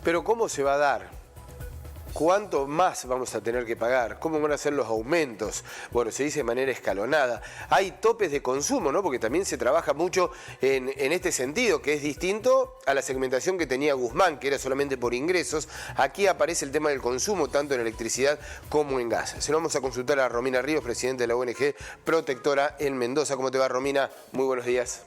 Pero ¿cómo se va a dar? ¿Cuánto más vamos a tener que pagar? ¿Cómo van a ser los aumentos? Bueno, se dice de manera escalonada. Hay topes de consumo, ¿no? Porque también se trabaja mucho en este sentido, que es distinto a la segmentación que tenía Guzmán, que era solamente por ingresos. Aquí aparece el tema del consumo, tanto en electricidad como en gas. Se lo vamos a consultar a Romina Ríos, presidente de la ONG Protectora en Mendoza. ¿Cómo te va, Romina? Muy buenos días.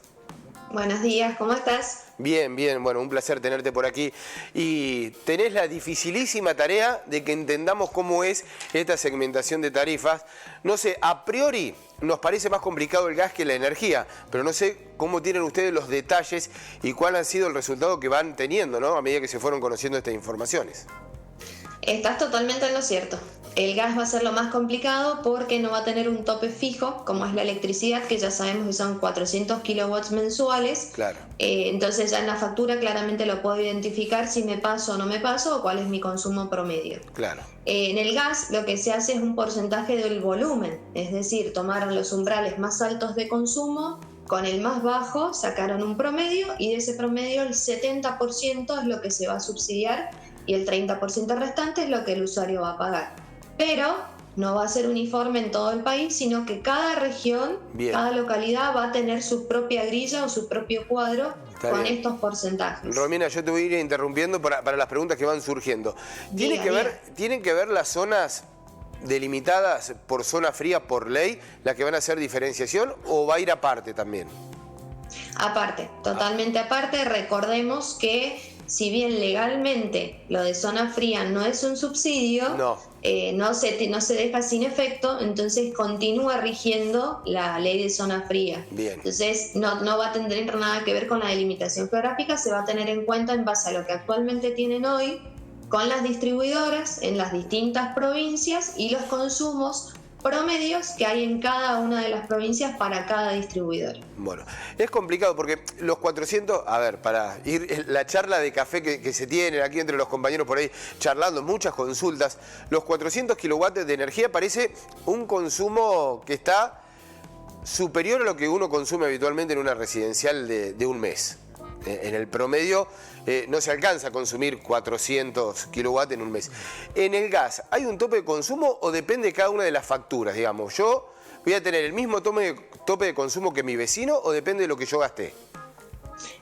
Buenos días, ¿cómo estás? Bien, bien, bueno, un placer tenerte por aquí. Y tenés la dificilísima tarea de que entendamos cómo es esta segmentación de tarifas. No sé, a priori nos parece más complicado el gas que la energía, pero no sé cómo tienen ustedes los detalles y cuál ha sido el resultado que van teniendo, ¿no? A medida que se fueron conociendo estas informaciones. Estás totalmente en lo cierto. El gas va a ser lo más complicado porque no va a tener un tope fijo, como es la electricidad, que ya sabemos que son 400 kilowatts mensuales. Claro. Entonces ya en la factura claramente lo puedo identificar si me paso o no me paso o cuál es mi consumo promedio. Claro. En el gas lo que se hace es un porcentaje del volumen, es decir, tomaron los umbrales más altos de consumo, con el más bajo sacaron un promedio y de ese promedio el 70% es lo que se va a subsidiar y el 30% restante es lo que el usuario va a pagar. Pero no va a ser uniforme en todo el país, sino que cada región, cada localidad va a tener su propia grilla o su propio cuadro con estos porcentajes. Romina, yo te voy a ir interrumpiendo para las preguntas que van surgiendo. ¿Tienen que ver las zonas delimitadas por zona fría por ley, las que van a hacer diferenciación, o va a ir aparte también? Aparte, totalmente aparte. Recordemos que si bien legalmente lo de zona fría no es un subsidio, no se deja sin efecto, entonces continúa rigiendo la ley de zona fría. Bien. Entonces no va a tener nada que ver con la delimitación geográfica, se va a tener en cuenta en base a lo que actualmente tienen hoy con las distribuidoras en las distintas provincias y los consumos promedios que hay en cada una de las provincias para cada distribuidor. Bueno, es complicado porque los 400, a ver, para ir la charla de café que se tiene aquí entre los compañeros por ahí charlando, muchas consultas, los 400 kilowatts de energía parece un consumo que está superior a lo que uno consume habitualmente en una residencial de un mes. En el promedio no se alcanza a consumir 400 kilowatts en un mes. En el gas, ¿hay un tope de consumo o depende de cada una de las facturas? Digamos, ¿yo voy a tener el mismo tope de consumo que mi vecino o depende de lo que yo gasté?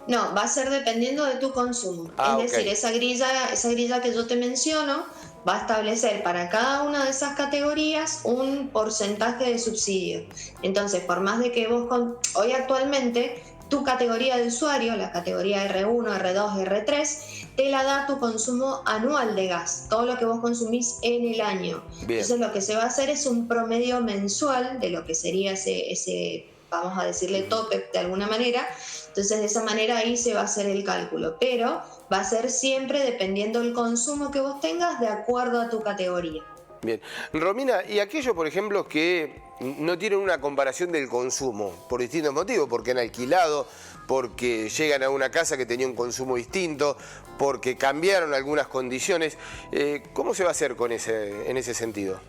No, va a ser dependiendo de tu consumo. Es decir, esa grilla que yo te menciono va a establecer para cada una de esas categorías un porcentaje de subsidio. Entonces, por más de que vos hoy actualmente tu categoría de usuario, la categoría R1, R2, R3, te la da tu consumo anual de gas, todo lo que vos consumís en el año. Bien. Entonces lo que se va a hacer es un promedio mensual de lo que sería ese, vamos a decirle tope de alguna manera. Entonces de esa manera ahí se va a hacer el cálculo, pero va a ser siempre dependiendo del consumo que vos tengas de acuerdo a tu categoría. Bien. Romina, y aquellos, por ejemplo, que no tienen una comparación del consumo por distintos motivos, porque han alquilado, porque llegan a una casa que tenía un consumo distinto, porque cambiaron algunas condiciones, ¿cómo se va a hacer en ese sentido?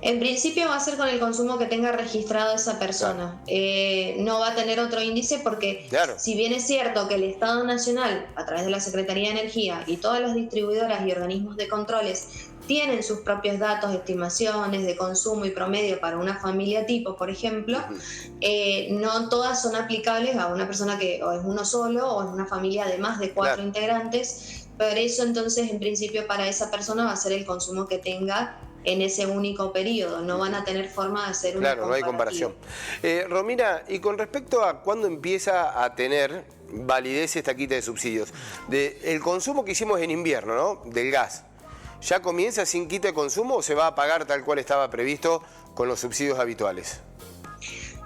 En principio va a ser con el consumo que tenga registrado esa persona. Claro. No va a tener otro índice porque si bien es cierto que el Estado Nacional, a través de la Secretaría de Energía y todas las distribuidoras y organismos de controles tienen sus propios datos, estimaciones de consumo y promedio para una familia tipo, por ejemplo, no todas son aplicables a una persona que o es uno solo o es una familia de más de 4 integrantes. Por eso entonces en principio para esa persona va a ser el consumo que tenga en ese único periodo, no van a tener forma de hacer una comparativa. No hay comparación. Romina, y con respecto a cuándo empieza a tener validez esta quita de subsidios, el consumo que hicimos en invierno, ¿no? Del gas, ¿ya comienza sin quita de consumo o se va a pagar tal cual estaba previsto con los subsidios habituales?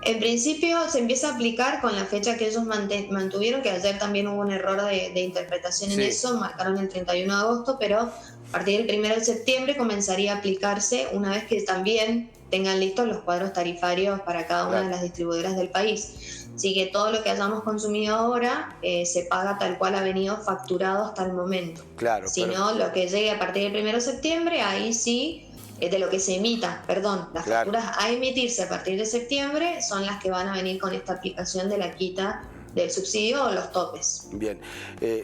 En principio se empieza a aplicar con la fecha que ellos mantuvieron, que ayer también hubo un error de interpretación en eso, marcaron el 31 de agosto, pero a partir del 1 de septiembre comenzaría a aplicarse una vez que también tengan listos los cuadros tarifarios para cada una de las distribuidoras del país. Así que todo lo que hayamos consumido ahora se paga tal cual ha venido facturado hasta el momento. Claro. Si no, lo que llegue a partir del 1 de septiembre, ahí sí, de lo que se emita, las facturas a emitirse a partir de septiembre son las que van a venir con esta aplicación de la quita del subsidio o los topes. Bien.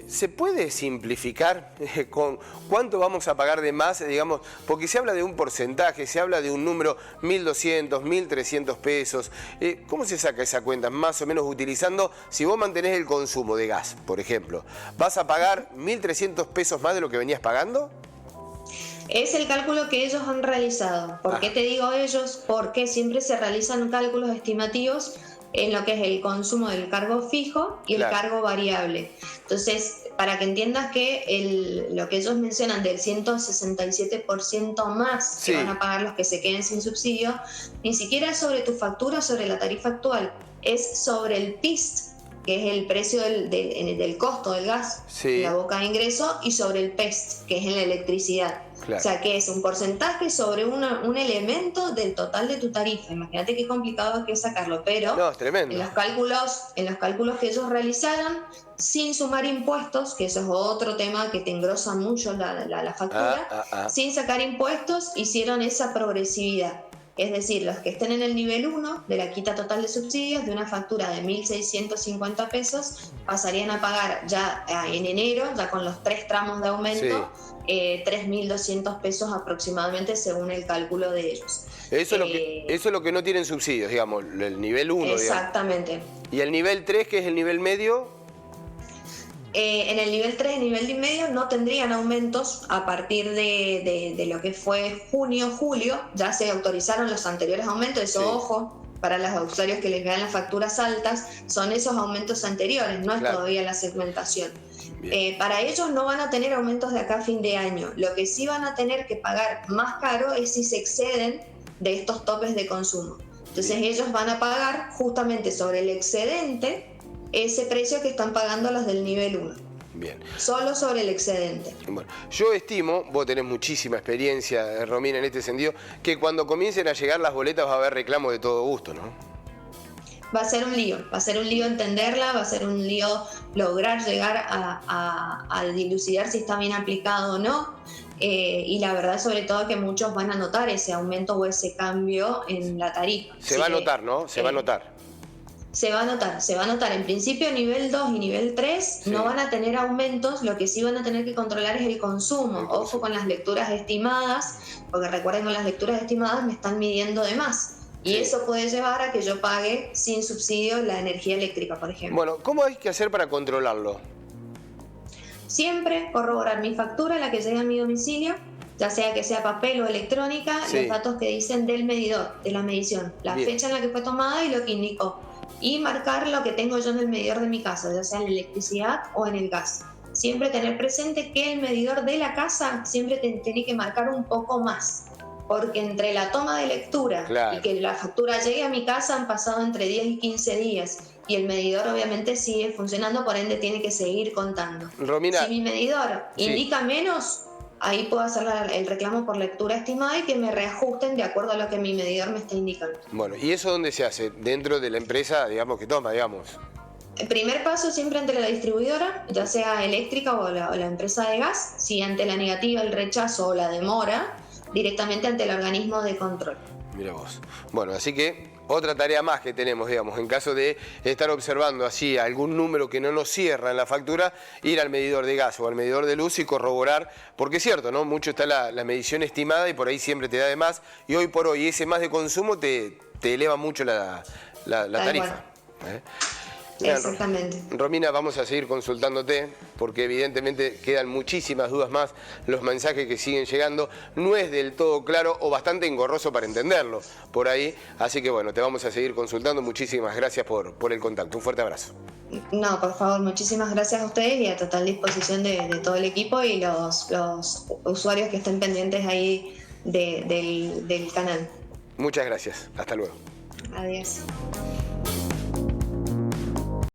¿Se puede simplificar con cuánto vamos a pagar de más, digamos? Porque se habla de un porcentaje, se habla de un número, 1.200, 1.300 pesos. ¿Cómo se saca esa cuenta? Más o menos utilizando, si vos mantenés el consumo de gas, por ejemplo, ¿vas a pagar 1.300 pesos más de lo que venías pagando? Es el cálculo que ellos han realizado. ¿Por qué te digo ellos? Porque siempre se realizan cálculos estimativos en lo que es el consumo del cargo fijo y el cargo variable. Entonces, para que entiendas que lo que ellos mencionan del 167% más que van a pagar los que se queden sin subsidio, ni siquiera es sobre tu factura, sobre la tarifa actual, es sobre el PIST, que es el precio del costo del gas, la boca de ingreso, y sobre el PEST, que es en la electricidad. Claro. O sea, que es un porcentaje sobre un elemento del total de tu tarifa. Imagínate qué complicado que es sacarlo, pero no, es tremendo. En los cálculos que ellos realizaron, sin sumar impuestos, que eso es otro tema que te engrosa mucho la factura, sin sacar impuestos, hicieron esa progresividad. Es decir, los que estén en el nivel 1 de la quita total de subsidios de una factura de 1.650 pesos pasarían a pagar ya en enero, ya con los 3 tramos de aumento, 3.200 pesos aproximadamente según el cálculo de ellos. Eso es lo que no tienen subsidios, digamos, el nivel 1. Exactamente. Digamos. ¿Y el nivel 3, que es el nivel medio? En el nivel 3 y nivel de medio no tendrían aumentos a partir de lo que fue junio, julio. Ya se autorizaron los anteriores aumentos, eso ojo, para los usuarios que les vean las facturas altas, son esos aumentos anteriores, no es todavía la segmentación. Para ellos no van a tener aumentos de acá a fin de año. Lo que sí van a tener que pagar más caro es si se exceden de estos topes de consumo. Entonces ellos van a pagar justamente sobre el excedente ese precio que están pagando los del nivel 1. Bien. Solo sobre el excedente. Bueno, yo estimo, vos tenés muchísima experiencia, Romina, en este sentido, que cuando comiencen a llegar las boletas va a haber reclamos de todo gusto, ¿no? Va a ser un lío entenderla, va a ser un lío lograr llegar a dilucidar si está bien aplicado o no. Y la verdad, sobre todo, que muchos van a notar ese aumento o ese cambio en la tarifa. Se va a notar, ¿no? Se va a notar. Se va a notar. En principio, nivel 2 y nivel 3 no van a tener aumentos, lo que sí van a tener que controlar es el consumo. Ojo con las lecturas estimadas, porque recuerden, con las lecturas estimadas me están midiendo de más. Y eso puede llevar a que yo pague sin subsidio la energía eléctrica, por ejemplo. Bueno, ¿cómo hay que hacer para controlarlo? Siempre corroborar mi factura, la que llega a mi domicilio, ya sea que sea papel o electrónica, los datos que dicen del medidor, de la medición, la fecha en la que fue tomada y lo que indicó. Y marcar lo que tengo yo en el medidor de mi casa, ya sea en la electricidad o en el gas. Siempre tener presente que el medidor de la casa siempre tiene que marcar un poco más, porque entre la toma de lectura y que la factura llegue a mi casa han pasado entre 10 y 15 días, y el medidor obviamente sigue funcionando, por ende tiene que seguir contando. Romina, si mi medidor indica menos, ahí puedo hacer el reclamo por lectura estimada y que me reajusten de acuerdo a lo que mi medidor me está indicando. Bueno, ¿y eso dónde se hace? Dentro de la empresa, digamos, que toma, digamos. El primer paso siempre ante la distribuidora, ya sea eléctrica o la empresa de gas. Si ante la negativa, el rechazo o la demora, directamente ante el organismo de control. Mira vos. Bueno, así que otra tarea más que tenemos, digamos, en caso de estar observando así algún número que no nos cierra en la factura, ir al medidor de gas o al medidor de luz y corroborar, porque es cierto, ¿no? Mucho está la medición estimada y por ahí siempre te da de más, y hoy por hoy ese más de consumo te eleva mucho la tarifa. Exactamente. Romina, vamos a seguir consultándote porque evidentemente quedan muchísimas dudas más. Los mensajes que siguen llegando no es del todo claro o bastante engorroso para entenderlo por ahí. Así que bueno, te vamos a seguir consultando. Muchísimas gracias por el contacto. Un fuerte abrazo. No, por favor, muchísimas gracias a ustedes y a total disposición de todo el equipo y los usuarios que estén pendientes ahí del canal. Muchas gracias. Hasta luego. Adiós.